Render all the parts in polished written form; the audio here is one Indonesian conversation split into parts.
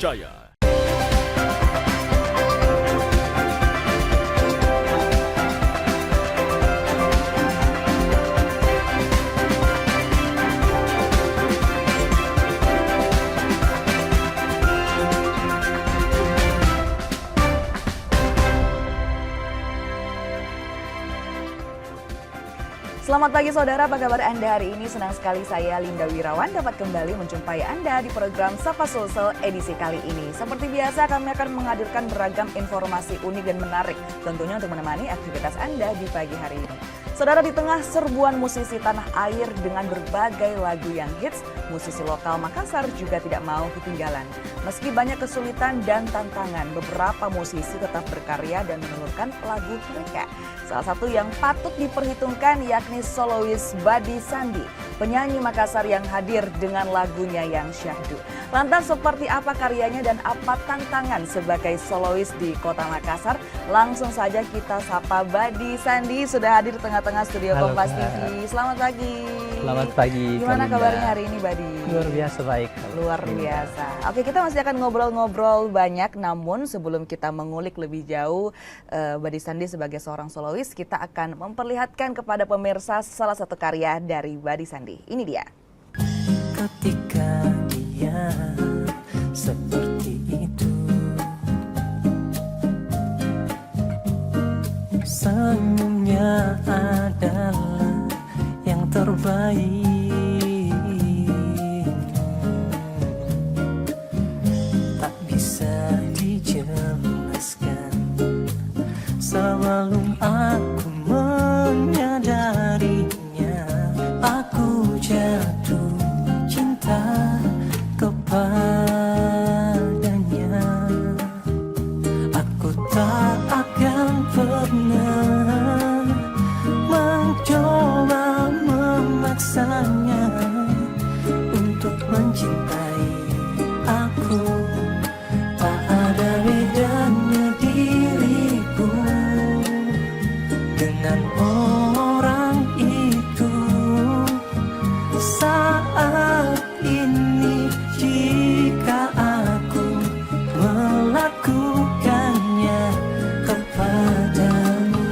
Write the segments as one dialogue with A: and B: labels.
A: terpercaya.
B: Selamat pagi saudara, apa kabar Anda hari ini? Senang sekali saya Linda Wirawan dapat kembali menjumpai Anda di program Sapa Sulsel edisi kali ini. Seperti biasa kami akan menghadirkan beragam informasi unik dan menarik tentunya untuk menemani aktivitas Anda di pagi hari ini. Saudara, di tengah serbuan musisi tanah air dengan berbagai lagu yang hits, musisi lokal Makassar juga tidak mau ketinggalan. Meski banyak kesulitan dan tantangan, beberapa musisi tetap berkarya dan menelurkan lagu mereka. Salah satu yang patut diperhitungkan yakni solois Badi Sandi, penyanyi Makassar yang hadir dengan lagunya yang syahdu. Lantas seperti apa karyanya dan apa tantangan sebagai solois di kota Makassar? Langsung saja kita sapa Badi Sandi, sudah hadir di tengah-tengah studio Kompas TV. Selamat pagi.
C: Selamat pagi.
B: Gimana kabarnya hari ini, Badi?
C: Luar biasa baik.
B: Luar biasa. Oke, kita masih akan ngobrol-ngobrol banyak, namun sebelum kita mengulik lebih jauh Badi Sandi sebagai seorang solois, kita akan memperlihatkan kepada pemirsa salah satu karya dari Badi Sandi. Ini dia.
C: Ketika dia seperti itu, senyumnya adalah yang terbaik. Tak bisa dijelaskan sebelum aku menyadarinya, aku jatuh cinta kepadanya. Aku tak akan pernah mencoba memaksanya untuk mencintai aku. Tak ada bedanya diriku dengan orang itu saat ini. Jika aku melakukannya kepadamu,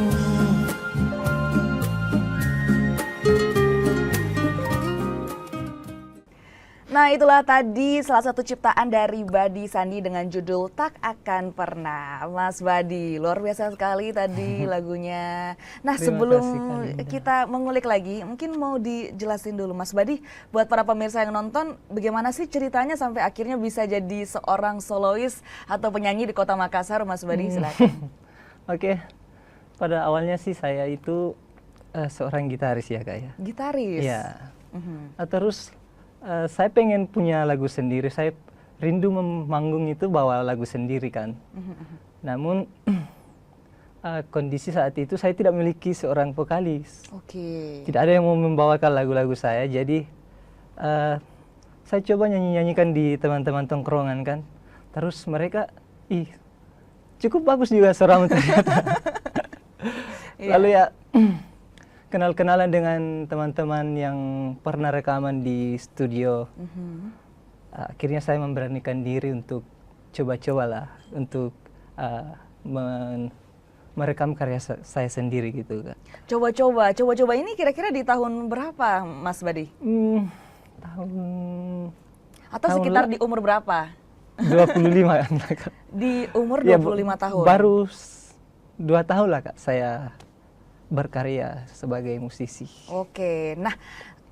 B: Nah, itulah tadi salah satu ciptaan dari Badi Sandi dengan judul Tak Akan Pernah. Mas Badi, luar biasa sekali tadi lagunya. Nah,
C: Terima
B: sebelum
C: kasih, Kak Linda.
B: kita mengulik lagi, mungkin mau dijelasin dulu Mas Badi, buat para pemirsa yang nonton, bagaimana sih ceritanya sampai akhirnya bisa jadi seorang solois atau penyanyi di kota Makassar, Mas Badi, silakan.
C: Oke, pada awalnya sih saya itu seorang gitaris ya Kak ya.
B: Gitaris?
C: Iya.
B: Mhm.
C: Terus saya pengen punya lagu sendiri. Saya rindu memanggung itu bawa lagu sendiri kan. Namun kondisi saat itu saya tidak memiliki seorang vokalis.
B: Oke.
C: Tidak ada yang mau membawakan lagu-lagu saya. Jadi saya coba nyanyi-nyanyikan di teman-teman tongkrongan kan. Terus mereka, ih cukup bagus juga suaramu ternyata. Lalu ya kenal-kenalan dengan teman-teman yang pernah rekaman di studio. Akhirnya saya memberanikan diri untuk coba-cobalah untuk merekam karya saya sendiri gitu Kak.
B: Coba-coba ini kira-kira di tahun berapa, Mas Badi?
C: Tahun
B: Atau sekitar di umur berapa?
C: 25 kan Kak.
B: Di umur
C: Ya,
B: 25 tahun?
C: Baru 2 tahun lah Kak saya berkarya sebagai musisi.
B: Oke, nah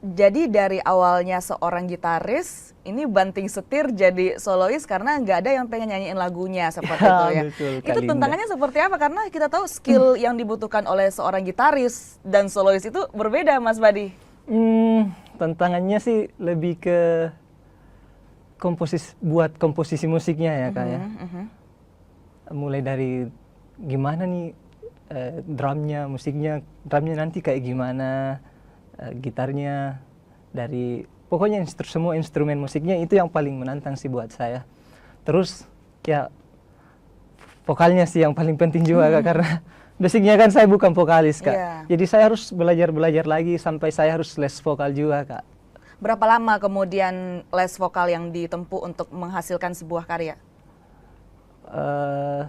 B: jadi dari awalnya seorang gitaris, ini banting setir jadi solois karena nggak ada yang pengen nyanyiin lagunya seperti itu ya.
C: Betul, Kak
B: Itu
C: Linda.
B: tantangannya seperti apa? Karena kita tahu skill yang dibutuhkan oleh seorang gitaris dan solois itu berbeda, Mas Badi.
C: Tantangannya sih lebih ke buat komposisi musiknya ya Kak ya. Mulai dari gimana nih drumnya, musiknya, drumnya nanti kayak gimana, gitarnya, dari pokoknya semua instrumen musiknya itu yang paling menantang sih buat saya. Terus ya vokalnya sih yang paling penting juga Kak, karena basicnya kan saya bukan vokalis Kak.
B: Yeah.
C: Jadi saya harus belajar lagi sampai saya harus les vokal juga Kak.
B: Berapa lama kemudian les vokal yang ditempuh untuk menghasilkan sebuah karya?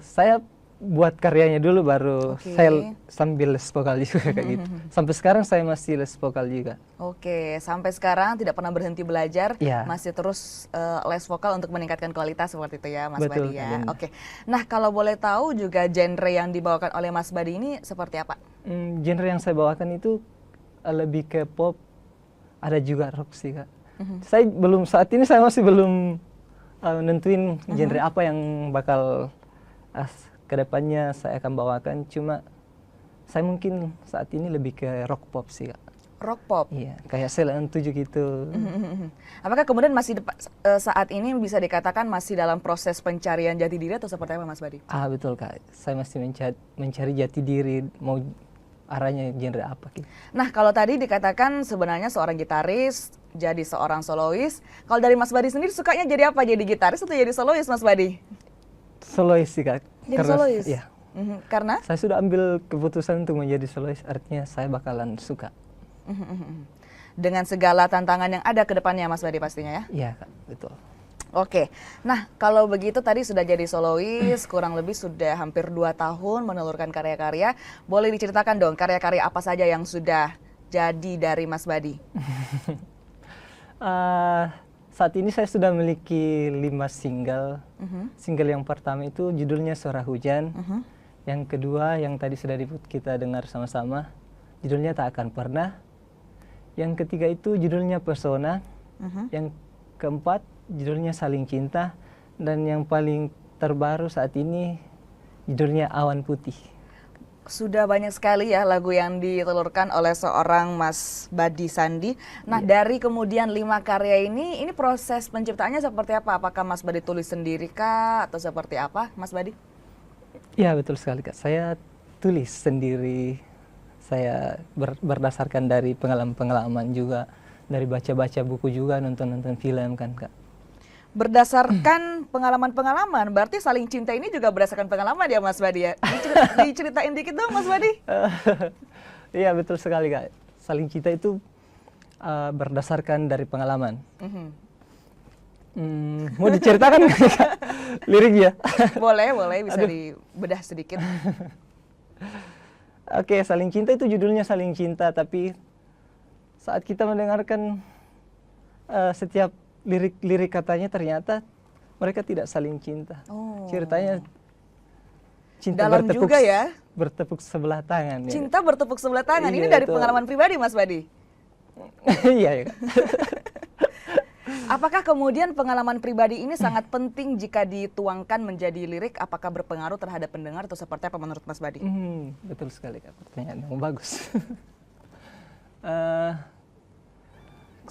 C: Saya buat karyanya dulu baru
B: Oke.
C: saya sambil les vokal juga kayak gitu. Sampai sekarang saya masih les vokal juga.
B: Oke, sampai sekarang tidak pernah berhenti belajar,
C: Iya.
B: masih terus les vokal untuk meningkatkan kualitas seperti itu ya Mas
C: Betul,
B: Badi
C: Kak
B: ya.
C: Linda.
B: Oke, nah kalau boleh tahu juga genre yang dibawakan oleh Mas Badi ini seperti apa?
C: Genre yang saya bawakan itu lebih ke pop, ada juga rock sih Kak. Saya belum, saat ini saya masih belum nentuin genre apa yang bakal kedepannya saya akan bawakan. Cuma saya mungkin saat ini lebih ke rock pop sih Kak.
B: Rock pop.
C: Iya, kayak Celine 7 gitu.
B: Apakah kemudian masih saat ini bisa dikatakan masih dalam proses pencarian jati diri atau seperti apa Mas Badi?
C: Betul Kak, saya masih mencari jati diri, mau arahnya genre apa gitu.
B: Nah kalau tadi dikatakan sebenarnya seorang gitaris, jadi seorang solois. Kalau dari Mas Badi sendiri sukanya jadi apa? Jadi gitaris atau jadi solois Mas Badi?
C: Solois sih Kak.
B: Jadi solois?
C: Iya.
B: Karena?
C: Saya sudah ambil keputusan untuk menjadi solois, artinya saya bakalan suka.
B: Dengan segala tantangan yang ada ke depannya Mas Badi pastinya ya?
C: Iya Kak, betul.
B: Oke, nah kalau begitu tadi sudah jadi solois, kurang lebih sudah hampir 2 tahun menelurkan karya-karya. Boleh diceritakan dong karya-karya apa saja yang sudah jadi dari Mas Badi?
C: Saat ini saya sudah memiliki 5 single. Single yang pertama itu judulnya Suara Hujan. Yang kedua yang tadi sudah kita dengar sama-sama, judulnya Tak Akan Pernah. Yang ketiga itu judulnya Persona. Yang keempat judulnya Saling Cinta. Dan yang paling terbaru saat ini judulnya Awan Putih.
B: Sudah banyak sekali ya lagu yang ditelurkan oleh seorang Mas Badi Sandi. Nah dari kemudian 5 karya ini proses penciptaannya seperti apa? Apakah Mas Badi tulis sendiri kah atau seperti apa Mas Badi?
C: Iya betul sekali Kak, saya tulis sendiri. Saya berdasarkan dari pengalaman-pengalaman juga, dari baca-baca buku juga, nonton-nonton film kan Kak.
B: Berdasarkan pengalaman-pengalaman, berarti Saling Cinta ini juga berdasarkan pengalaman ya Mas Badi ya? Diceritain dikit dong Mas Badi.
C: Iya betul sekali Kak, Saling Cinta itu berdasarkan dari pengalaman. Mau diceritakan Kak liriknya?
B: Boleh bisa dibedah sedikit.
C: Oke, Saling Cinta itu judulnya Saling Cinta, tapi saat kita mendengarkan setiap lirik katanya ternyata mereka tidak saling cinta. Ceritanya cinta
B: dalam juga ya.
C: Bertepuk sebelah tangan.
B: Cinta bertepuk sebelah tangan.
C: Iya,
B: Ini dari
C: betul.
B: pengalaman pribadi Mas Badi.
C: Iya.
B: Apakah kemudian pengalaman pribadi ini sangat penting jika dituangkan menjadi lirik? Apakah berpengaruh terhadap pendengar atau seperti apa menurut Mas Badi?
C: Betul sekali Kak, pertanyaan yang bagus.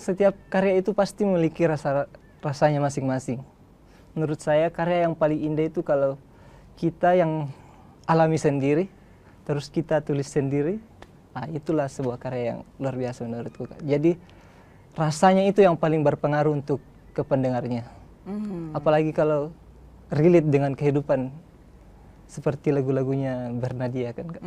C: Setiap karya itu pasti memiliki rasanya masing-masing. Menurut saya karya yang paling indah itu kalau kita yang alami sendiri, terus kita tulis sendiri. Nah, itulah sebuah karya yang luar biasa menurutku Kak. Jadi rasanya itu yang paling berpengaruh untuk ke pendengarnya. Apalagi kalau relate dengan kehidupan seperti lagu-lagunya Bernadia kan Kak.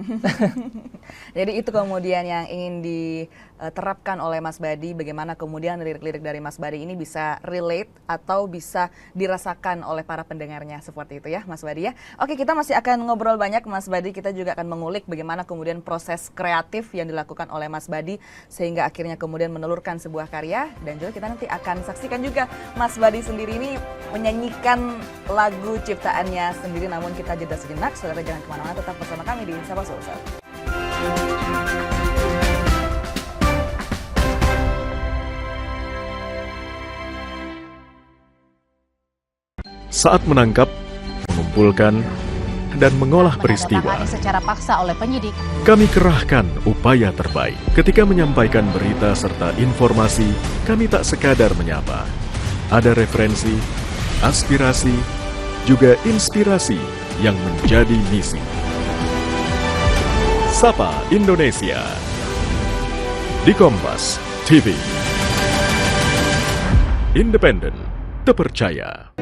B: Jadi itu kemudian yang ingin diterapkan oleh Mas Badi, bagaimana kemudian lirik-lirik dari Mas Badi ini bisa relate atau bisa dirasakan oleh para pendengarnya, seperti itu ya Mas Badi ya. Oke, kita masih akan ngobrol banyak Mas Badi, kita juga akan mengulik bagaimana kemudian proses kreatif yang dilakukan oleh Mas Badi sehingga akhirnya kemudian menelurkan sebuah karya, dan juga kita nanti akan saksikan juga Mas Badi sendiri ini menyanyikan lagu ciptaannya sendiri. Namun kita jeda sejenak, saudara jangan kemana-mana, tetap bersama kami di Sapa Sulsel.
A: Saat menangkap, mengumpulkan, dan mengolah peristiwa,
D: secara paksa oleh penyidik.
A: kami kerahkan upaya terbaik. Ketika menyampaikan berita serta informasi, kami tak sekadar menyapa. Ada referensi, aspirasi, juga inspirasi yang menjadi misi. Sapa Indonesia di Kompas TV. Independen, terpercaya.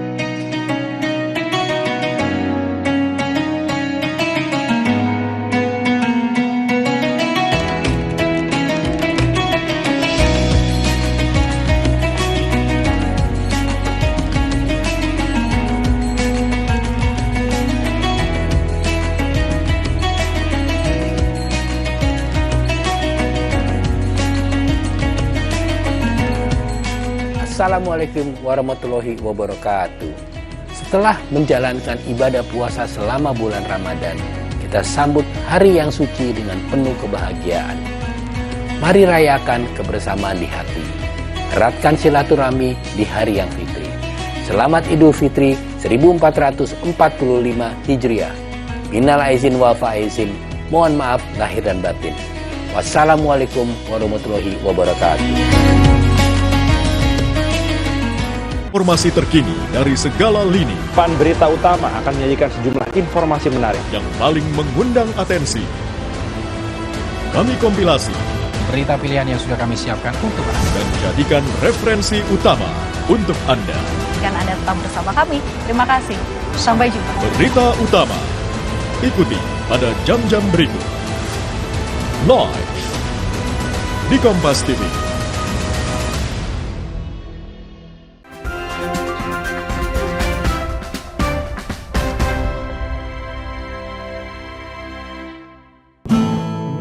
D: Wassalamualaikum warahmatullahi wabarakatuh. Setelah menjalankan ibadah puasa selama bulan Ramadan, kita sambut hari yang suci dengan penuh kebahagiaan. Mari rayakan kebersamaan di hati. Eratkan silaturahmi di hari yang fitri. Selamat Idul Fitri 1445 Hijriah. Minal aizin wal faizin. Mohon maaf lahir dan batin. Wassalamualaikum warahmatullahi wabarakatuh.
A: Informasi terkini dari segala lini
E: Pan Berita Utama akan menyajikan sejumlah informasi menarik
A: yang paling mengundang atensi. Kami kompilasi
F: berita pilihan yang sudah kami siapkan untuk Anda
A: dan jadikan referensi utama untuk Anda.
B: Kan Anda tetap bersama kami. Terima kasih. Sampai jumpa.
A: Berita utama ikuti pada jam-jam berikut. Live di Kompas TV.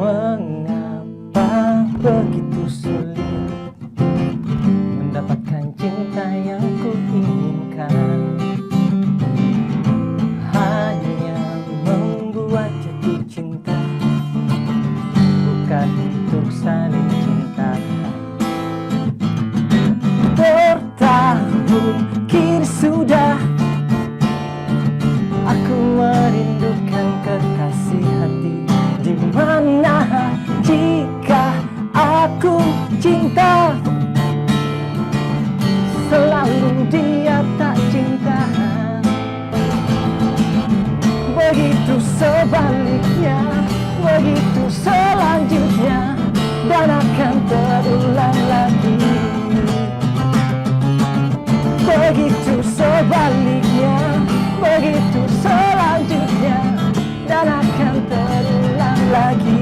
C: Mengapa begitu sulit mendapatkan cinta yang kuinginkan? Hanya membuat jatuh cinta, bukan untuk saling cinta. Bertahun kini sudah aku merindukan kekasih hati. Di mana jika aku cinta, selalu dia tak cinta. Begitu sebaliknya, begitu selanjutnya, dan akan terulang lagi. Begitu sebaliknya, begitu selanjutnya, dan akan terulang lagi.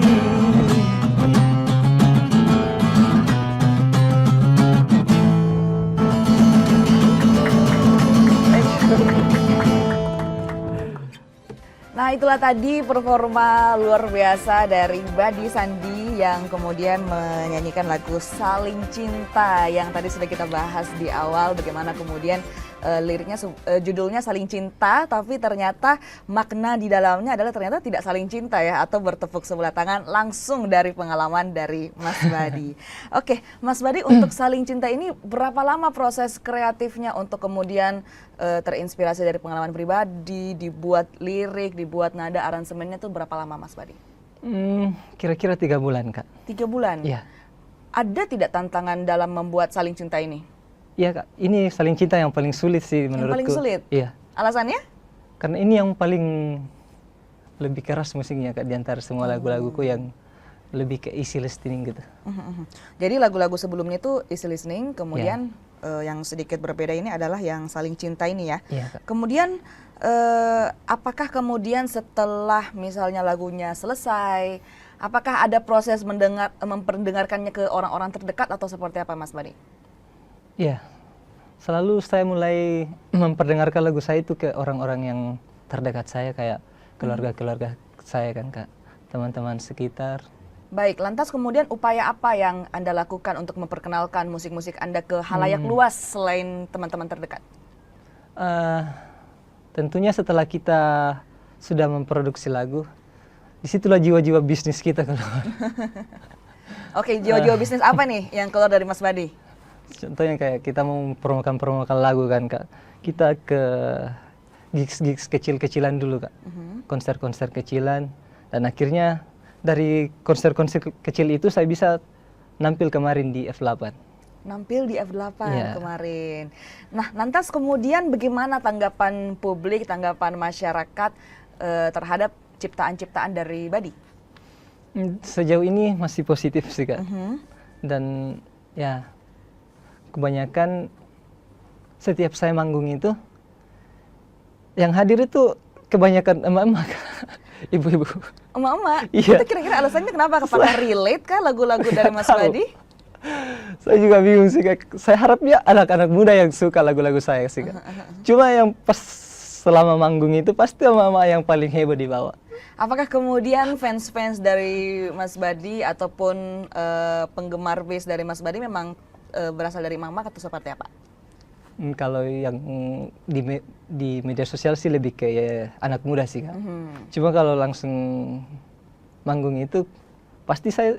B: Nah, itulah tadi performa luar biasa dari Badi Sandi yang kemudian menyanyikan lagu Saling Cinta yang tadi sudah kita bahas di awal, bagaimana kemudian liriknya judulnya Saling Cinta, tapi ternyata makna di dalamnya adalah ternyata tidak saling cinta ya, atau bertepuk sebelah tangan langsung dari pengalaman dari Mas Badi. Oke, Mas Badi, untuk Saling Cinta ini berapa lama proses kreatifnya untuk kemudian terinspirasi dari pengalaman pribadi, dibuat lirik, dibuat nada, aransemennya tuh berapa lama Mas Badi?
C: Kira-kira 3 bulan, Kak.
B: 3 bulan?
C: Iya.
B: Ada tidak tantangan dalam membuat Saling Cinta ini?
C: Iya, Kak. Ini Saling Cinta yang paling sulit sih menurutku.
B: Yang paling sulit?
C: Iya.
B: Alasannya?
C: Karena ini yang paling lebih keras musiknya, Kak, di antara semua lagu-laguku yang lebih ke easy listening gitu.
B: Jadi lagu-lagu sebelumnya itu easy listening, kemudian yang sedikit berbeda ini adalah yang Saling Cinta ini ya.
C: Iya, Kak.
B: Kemudian apakah kemudian setelah misalnya lagunya selesai, apakah ada proses memperdengarkannya ke orang-orang terdekat atau seperti apa Mas Badi?
C: Iya. Selalu saya mulai memperdengarkan lagu saya itu ke orang-orang yang terdekat saya, kayak keluarga-keluarga saya kan, Kak. Teman-teman sekitar.
B: Baik, lantas kemudian upaya apa yang Anda lakukan untuk memperkenalkan musik-musik Anda ke halayak luas selain teman-teman terdekat?
C: Tentunya setelah kita sudah memproduksi lagu, disitulah jiwa-jiwa bisnis kita keluar.
B: Oke, jiwa-jiwa bisnis apa nih yang keluar dari Mas Badi?
C: Contohnya kayak kita mau mempromokan lagu kan, Kak. Kita ke gigs-gigs kecil-kecilan dulu, Kak. Konser-konser kecilan, dan akhirnya dari konser-konser kecil itu saya bisa nampil kemarin di F8.
B: Nampil di F8
C: Iya.
B: kemarin. Nah, lantas kemudian bagaimana tanggapan publik, tanggapan masyarakat terhadap ciptaan-ciptaan dari Badi?
C: Sejauh ini masih positif sih, Kak. Dan ya, kebanyakan setiap saya manggung itu, yang hadir itu kebanyakan emak-emak, ibu-ibu.
B: Emak-emak?
C: Iya.
B: Itu kira-kira alasannya kenapa? Apakah relate kah lagu-lagu dari Mas
C: tahu.
B: Badi?
C: Saya juga bingung sih, Kak. Saya harap ya anak-anak muda yang suka lagu-lagu saya sih, Kak. Cuma yang pas selama manggung itu pasti emak-emak yang paling heboh di bawah.
B: Apakah kemudian fans-fans dari Mas Badi ataupun penggemar base dari Mas Badi memang berasal dari emak-emak atau seperti apa?
C: Kalau yang di media sosial sih lebih ke anak muda sih Kak. Cuma kalau langsung manggung itu pasti saya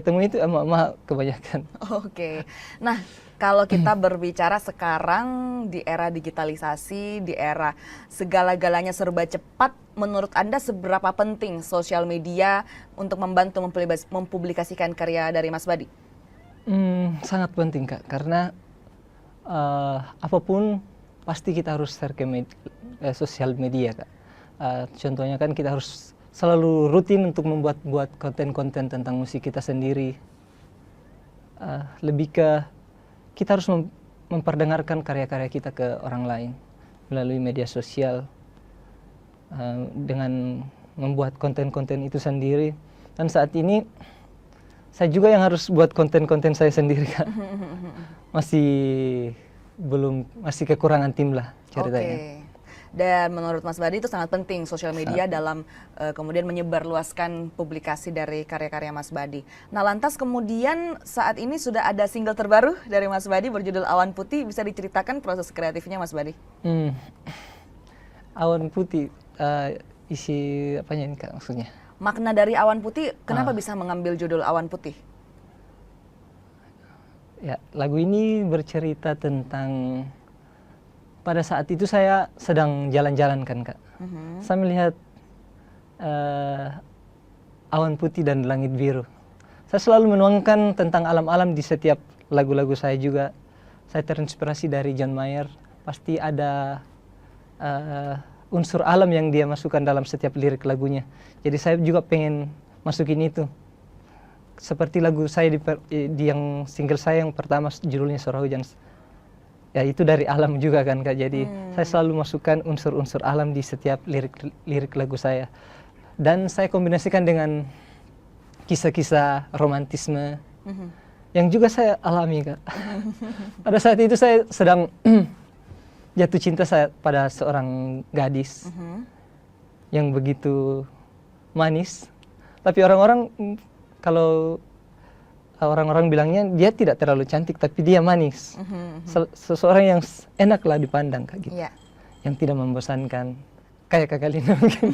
C: temui itu emak-emak kebanyakan.
B: Oke. Nah, kalau kita berbicara sekarang di era digitalisasi, di era segala-galanya serba cepat, menurut Anda seberapa penting sosial media untuk membantu mempublikasikan karya dari Mas Badi?
C: Sangat penting Kak, karena apapun pasti kita harus share ke sosial media Kak. Contohnya kan kita harus selalu rutin untuk membuat konten-konten tentang musik kita sendiri. Lebih ke kita harus memperdengarkan karya-karya kita ke orang lain melalui media sosial, dengan membuat konten-konten itu sendiri. Dan saat ini saya juga yang harus buat konten-konten saya sendiri Kak. Masih kekurangan tim lah ceritanya.
B: Oke. Dan menurut Mas Badi itu sangat penting sosial media dalam kemudian menyebarluaskan publikasi dari karya-karya Mas Badi. Nah, lantas kemudian saat ini sudah ada single terbaru dari Mas Badi berjudul Awan Putih. Bisa diceritakan proses kreatifnya Mas Badi?
C: Awan Putih, isi apanya ini Kak maksudnya?
B: Makna dari Awan Putih, kenapa bisa mengambil judul Awan Putih?
C: Ya, lagu ini bercerita tentang pada saat itu saya sedang jalan-jalan kan Kak. Saya melihat awan putih dan langit biru. Saya selalu menuangkan tentang alam-alam di setiap lagu-lagu saya juga. Saya terinspirasi dari John Mayer. Pasti ada unsur alam yang dia masukkan dalam setiap lirik lagunya. Jadi saya juga pengen masukin itu. Seperti lagu saya di yang single saya yang pertama judulnya Surah Hujan. Ya itu dari alam juga kan Kak. Jadi saya selalu masukkan unsur-unsur alam di setiap lirik lagu saya. Dan saya kombinasikan dengan kisah-kisah romantisme yang juga saya alami Kak. Pada saat itu saya sedang jatuh cinta pada seorang gadis yang begitu manis. Tapi kalau orang-orang bilangnya dia tidak terlalu cantik tapi dia manis. Seseorang yang enaklah dipandang Kak gitu.
B: Yeah.
C: Yang tidak membosankan. Kayak Kak Lina mungkin.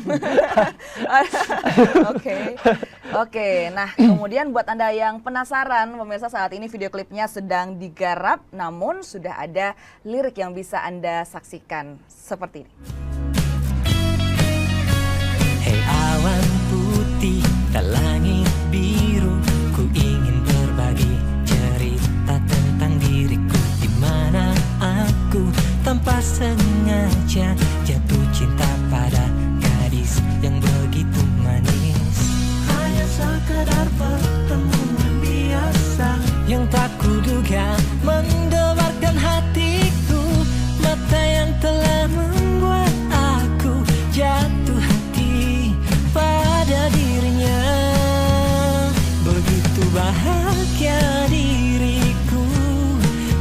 B: Oke. Nah, kemudian buat Anda yang penasaran, pemirsa, saat ini video klipnya sedang digarap, namun sudah ada lirik yang bisa Anda saksikan seperti ini.
G: Hei awan putih dan langit biru, ku ingin berbagi cerita tentang diriku, di mana aku tanpa sengaja jatuh cinta pada gadis yang begitu manis. Hanya sekedar pertemuan biasa yang tak kuduga mendebarkan hatiku, mata yang telah membuat aku jatuh hati pada dirinya. Begitu bahagia diriku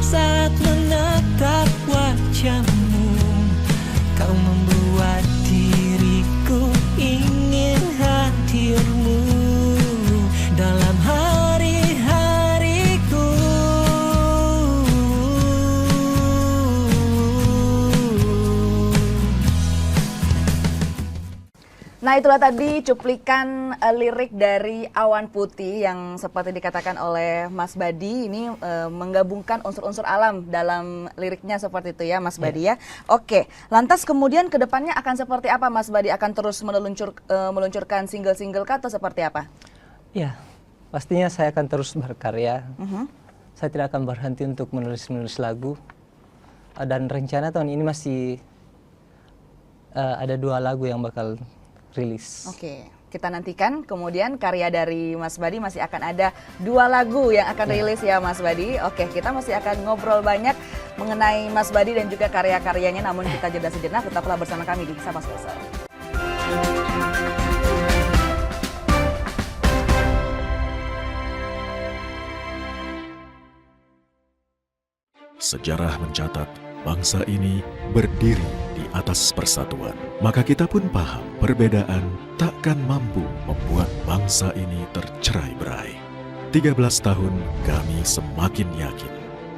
G: saat menatap wajahmu, kau membuat diriku ingin hadirmu dalam hari-hariku.
B: Nah, itulah tadi cuplikan lirik dari Awan Putih yang seperti dikatakan oleh Mas Badi ini menggabungkan unsur-unsur alam dalam liriknya seperti itu ya Mas Badi ya. Oke, lantas kemudian ke depannya akan seperti apa Mas Badi? Akan terus meluncurkan single-single kah atau seperti apa?
C: Ya, pastinya saya akan terus berkarya. Saya tidak akan berhenti untuk menulis lagu. Dan rencana tahun ini masih ada 2 lagu yang bakal rilis.
B: Oke, kita nantikan kemudian karya dari Mas Badi masih akan ada 2 lagu yang akan rilis ya Mas Badi. Oke, kita masih akan ngobrol banyak mengenai Mas Badi dan juga karya-karyanya, namun kita jeda sejenak, tetaplah bersama kami di Sapa Sosial.
A: Sejarah mencatat bangsa ini berdiri di atas persatuan. Maka kita pun paham perbedaan takkan mampu membuat bangsa ini tercerai-berai. 13 tahun kami semakin yakin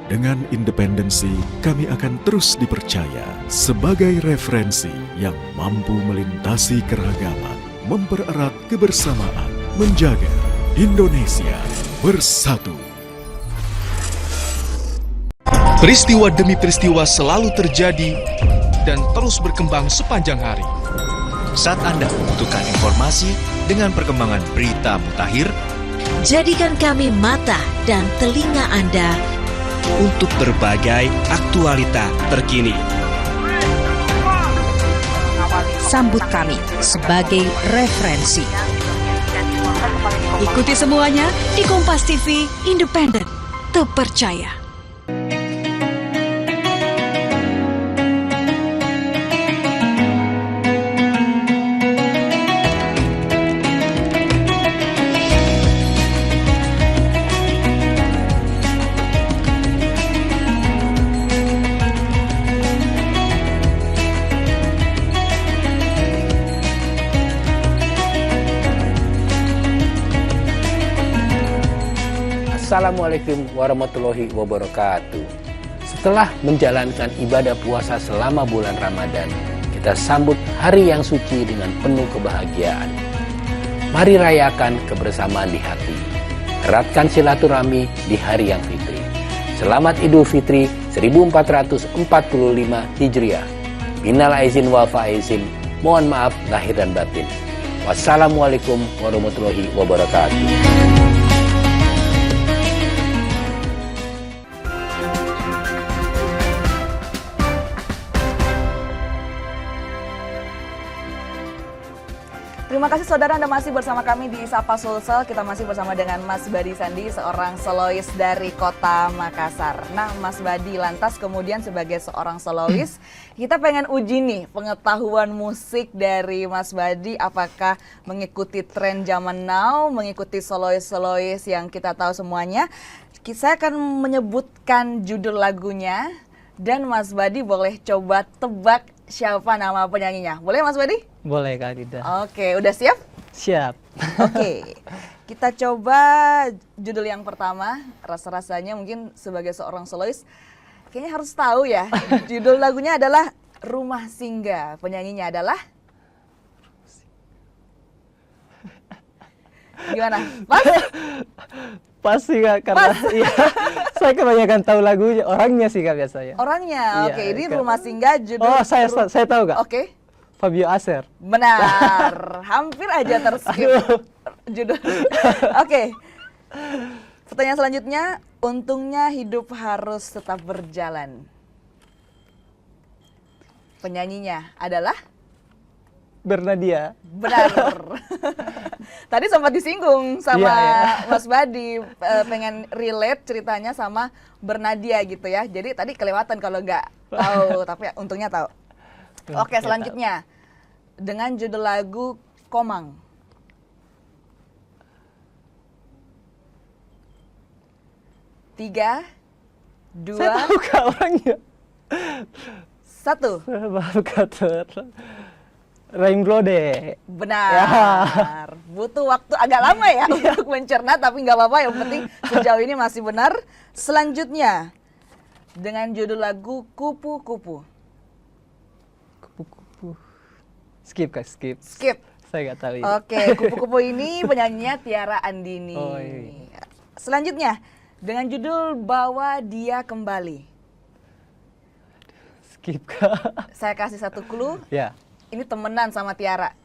A: Dengan independensi, kami akan terus dipercaya sebagai referensi yang mampu melintasi keragaman, mempererat kebersamaan, menjaga Indonesia bersatu.
H: Peristiwa demi peristiwa selalu terjadi dan terus berkembang sepanjang hari.
I: Saat Anda membutuhkan informasi dengan perkembangan berita mutakhir,
J: jadikan kami mata dan telinga Anda
I: untuk berbagai aktualita terkini.
J: Sambut kami sebagai referensi. Ikuti semuanya di Kompas TV, independen, terpercaya.
D: Assalamualaikum warahmatullahi wabarakatuh. Setelah menjalankan ibadah puasa selama bulan Ramadan, kita sambut hari yang suci dengan penuh kebahagiaan. Mari rayakan kebersamaan di hati. Eratkan silaturahmi di hari yang fitri. Selamat Idul Fitri 1445 Hijriah. Minal aizin wal faizin. Mohon maaf lahir dan batin. Wassalamualaikum warahmatullahi wabarakatuh.
B: Terima kasih saudara, Anda masih bersama kami di Sapa Sulsel. Kita masih bersama dengan Mas Badi Sandi, seorang solois dari Kota Makassar. Nah Mas Badi, lantas kemudian sebagai seorang solois, kita pengen uji nih pengetahuan musik dari Mas Badi. Apakah mengikuti tren zaman now, mengikuti solois-solois yang kita tahu semuanya. Saya akan menyebutkan judul lagunya dan Mas Badi boleh coba tebak siapa nama penyanyinya. Boleh Mas Badi?
C: Boleh Kak Dida.
B: Oke, udah siap?
C: Siap.
B: Oke, kita coba judul yang pertama. Rasa-rasanya mungkin sebagai seorang solois kayaknya harus tahu ya. Judul lagunya adalah Rumah Singgah. Penyanyinya adalah? Gimana? Pas?
C: Pas sih Kak, karena iya, saya kebanyakan tahu lagunya, orangnya sih Kak biasanya.
B: Orangnya,
C: Iya,
B: oke. Ini
C: Kak.
B: Rumah Singgah judul.
C: Oh, saya tahu Kak.
B: Oke.
C: Fabio Acer.
B: Benar, hampir aja terskip judul. Oke. Pertanyaan selanjutnya, untungnya hidup harus tetap berjalan. Penyanyinya adalah?
C: Bernadia.
B: Benar. Tadi sempat disinggung sama Mas Badi, pengen relate ceritanya sama Bernadia gitu ya. Jadi tadi kelewatan kalau nggak tahu, tapi untungnya tahu. Oke, selanjutnya dengan judul lagu Komang. Tiga, dua,
C: Saya tahu Kak orangnya.
B: satu.
C: Baru kata Raim Glode.
B: Benar. Butuh waktu agak lama ya untuk mencerna, tapi nggak apa-apa. Yang penting sejauh ini masih benar. Selanjutnya dengan judul lagu Kupu-Kupu.
C: Skip Kak, skip.
B: Skip.
C: Saya nggak tahu ini.
B: Oke, Kupu-Kupu ini penyanyinya Tiara Andini.
C: Oh, iya.
B: Selanjutnya dengan judul Bawa Dia Kembali.
C: Skip Kak.
B: Saya kasih satu clue.
C: Ya.
B: Ini temenan sama Tiara.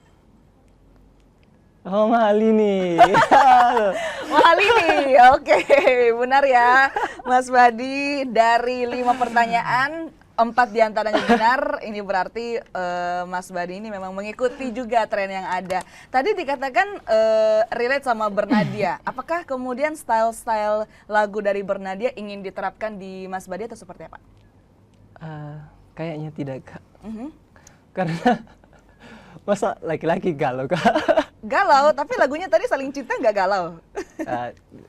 C: Oh, Malini.
B: Malini, oke, benar ya, Mas Badi. Dari 5 pertanyaan, 4 diantaranya benar. Ini berarti Mas Badi ini memang mengikuti juga tren yang ada. Tadi dikatakan relate sama Bernadia. Apakah kemudian style-style lagu dari Bernadia ingin diterapkan di Mas Badi atau seperti apa?
C: Kayaknya tidak Kak. Karena masa laki-laki galau Kak?
B: Galau, tapi lagunya tadi Saling Cinta nggak galau?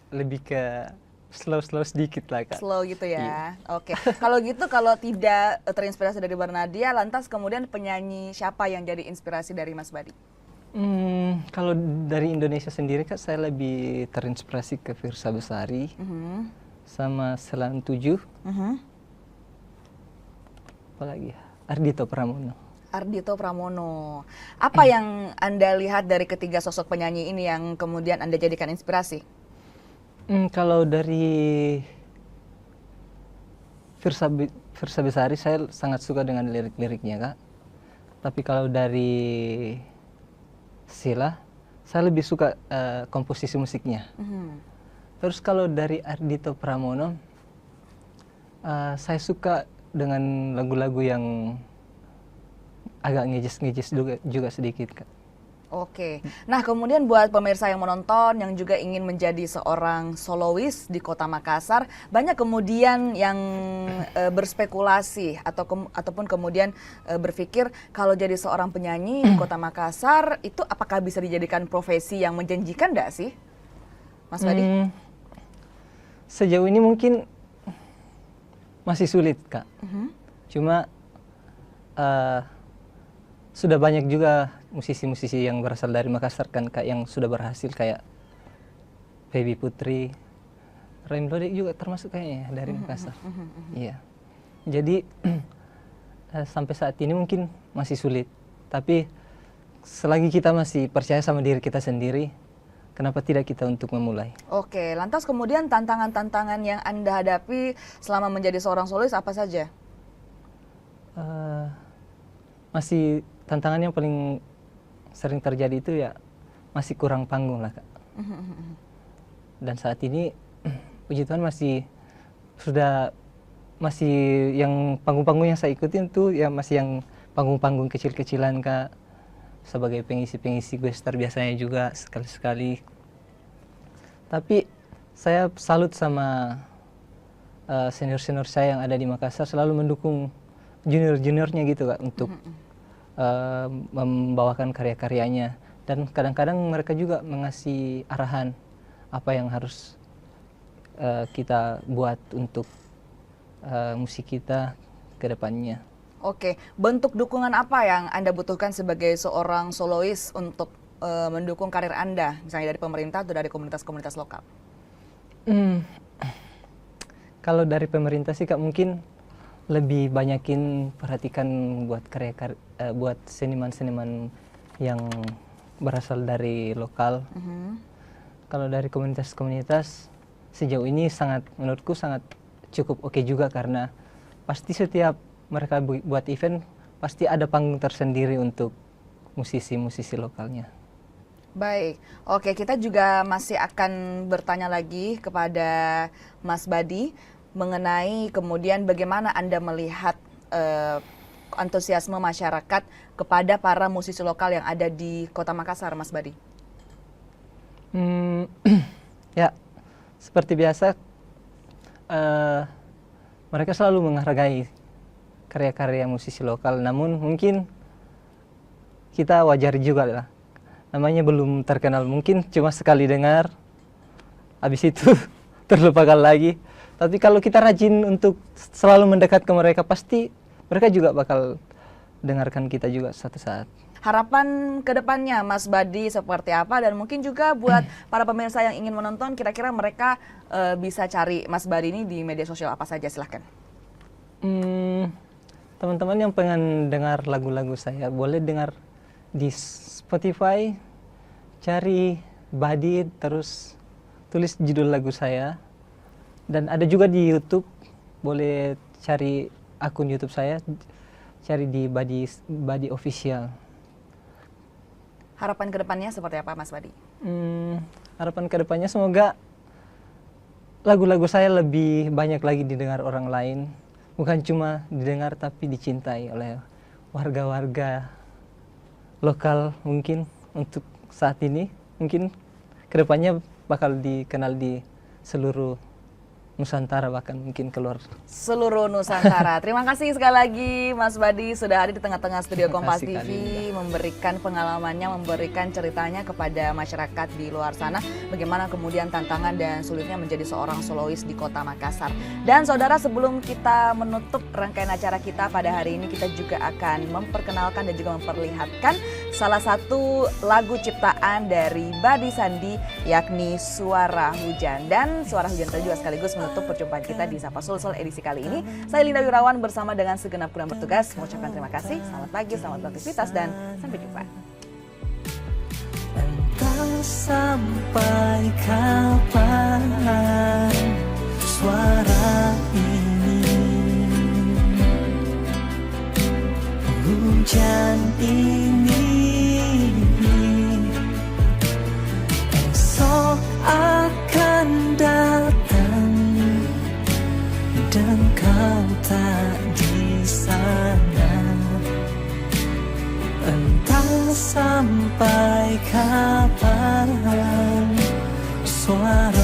C: Lebih ke slow sedikit lah Kak.
B: Slow gitu ya.
C: Iya.
B: Oke. Kalau gitu, kalau tidak terinspirasi dari Bernadia, lantas kemudian penyanyi siapa yang jadi inspirasi dari Mas Badi?
C: Kalau dari Indonesia sendiri Kak, saya lebih terinspirasi ke Firsa Besari. sama Selan 7. Apalagi Ardhito Pramono.
B: Ardhito Pramono. Apa yang Anda lihat dari ketiga sosok penyanyi ini yang kemudian Anda jadikan inspirasi?
C: Kalau dari Firsa Besari, saya sangat suka dengan lirik-liriknya, Kak. Tapi kalau dari Sheila, saya lebih suka komposisi musiknya. Terus kalau dari Ardhito Pramono, saya suka dengan lagu-lagu yang agak ngejes-ngejes juga sedikit, Kak.
B: Oke, nah kemudian buat pemirsa yang menonton yang juga ingin menjadi seorang solois di Kota Makassar, banyak kemudian yang berspekulasi ataupun kemudian berpikir kalau jadi seorang penyanyi di Kota Makassar itu apakah bisa dijadikan profesi yang menjanjikan enggak sih, Mas Badi?
C: Sejauh ini mungkin masih sulit, Kak. Cuma sudah banyak juga musisi-musisi yang berasal dari Makassar kan, Kak, yang sudah berhasil kayak Baby Putri, Raim Lodek juga termasuk kayaknya dari Makassar. Iya. Jadi sampai saat ini mungkin masih sulit. Tapi selagi kita masih percaya sama diri kita sendiri, kenapa tidak kita untuk memulai?
B: Oke, lantas kemudian tantangan-tantangan yang Anda hadapi selama menjadi seorang solois apa saja?
C: Masih tantangan yang paling sering terjadi itu ya masih kurang panggung lah, Kak. Dan saat ini puji Tuhan masih yang panggung-panggung yang saya ikutin tuh ya masih yang panggung-panggung kecil-kecilan, Kak. Sebagai pengisi-pengisi guestar biasanya juga sekali-sekali. Tapi saya salut sama senior-senior saya yang ada di Makassar, selalu mendukung junior-juniornya gitu, Kak, untuk membawakan karya-karyanya. Dan kadang-kadang mereka juga mengasih arahan apa yang harus kita buat untuk musik kita ke depannya.
B: Oke, bentuk dukungan apa yang Anda butuhkan sebagai seorang solois untuk mendukung karir Anda, misalnya dari pemerintah atau dari komunitas-komunitas lokal?
C: Kalau dari pemerintah sih, Kak, mungkin lebih banyakin perhatikan buat buat seniman-seniman yang berasal dari lokal. Kalau dari komunitas-komunitas sejauh ini menurutku sangat cukup oke juga, karena pasti setiap mereka buat event pasti ada panggung tersendiri untuk musisi-musisi lokalnya.
B: Baik, oke, kita juga masih akan bertanya lagi kepada Mas Badi mengenai kemudian bagaimana Anda melihat antusiasme masyarakat kepada para musisi lokal yang ada di Kota Makassar, Mas Badi.
C: Ya, seperti biasa mereka selalu menghargai karya-karya musisi lokal, namun mungkin kita wajar juga lah. Namanya belum terkenal, mungkin cuma sekali dengar, habis itu terlupakan lagi. Tapi kalau kita rajin untuk selalu mendekat ke mereka, pasti mereka juga bakal dengarkan kita juga suatu saat.
B: Harapan ke depannya Mas Badi seperti apa, dan mungkin juga buat para pemirsa yang ingin menonton, kira-kira mereka bisa cari Mas Badi ini di media sosial apa saja, silahkan.
C: Teman-teman yang pengen dengar lagu-lagu saya boleh dengar di Spotify, cari Badi terus tulis judul lagu saya. Dan ada juga di YouTube, boleh cari akun YouTube saya, cari di Badi Official.
B: Harapan kedepannya seperti apa, Mas Badi?
C: Harapan kedepannya semoga lagu-lagu saya lebih banyak lagi didengar orang lain, bukan cuma didengar tapi dicintai oleh warga-warga lokal. Mungkin untuk saat ini, mungkin kedepannya bakal dikenal di seluruh Nusantara, bahkan mungkin keluar
B: seluruh Nusantara. Terima kasih sekali lagi Mas Badi sudah hadir di tengah-tengah studio Kompas TV, memberikan pengalamannya, memberikan ceritanya kepada masyarakat di luar sana, bagaimana kemudian tantangan dan sulitnya menjadi seorang solois di Kota Makassar. Dan saudara, sebelum kita menutup rangkaian acara kita pada hari ini, kita juga akan memperkenalkan dan juga memperlihatkan salah satu lagu ciptaan dari Badi Sandi, yakni Suara Hujan. Dan Suara Hujan tadi juga sekaligus menutup perjumpaan kita di Sapa Sulsel edisi kali ini. Saya Linda Wirawan bersama dengan segenap kru yang bertugas mengucapkan terima kasih, selamat pagi, selamat beraktivitas, dan sampai jumpa.
G: Entah sampai kapan suara ini, hujan ini esok akan datang dan kau tak di sana. Entah sampai kapan suara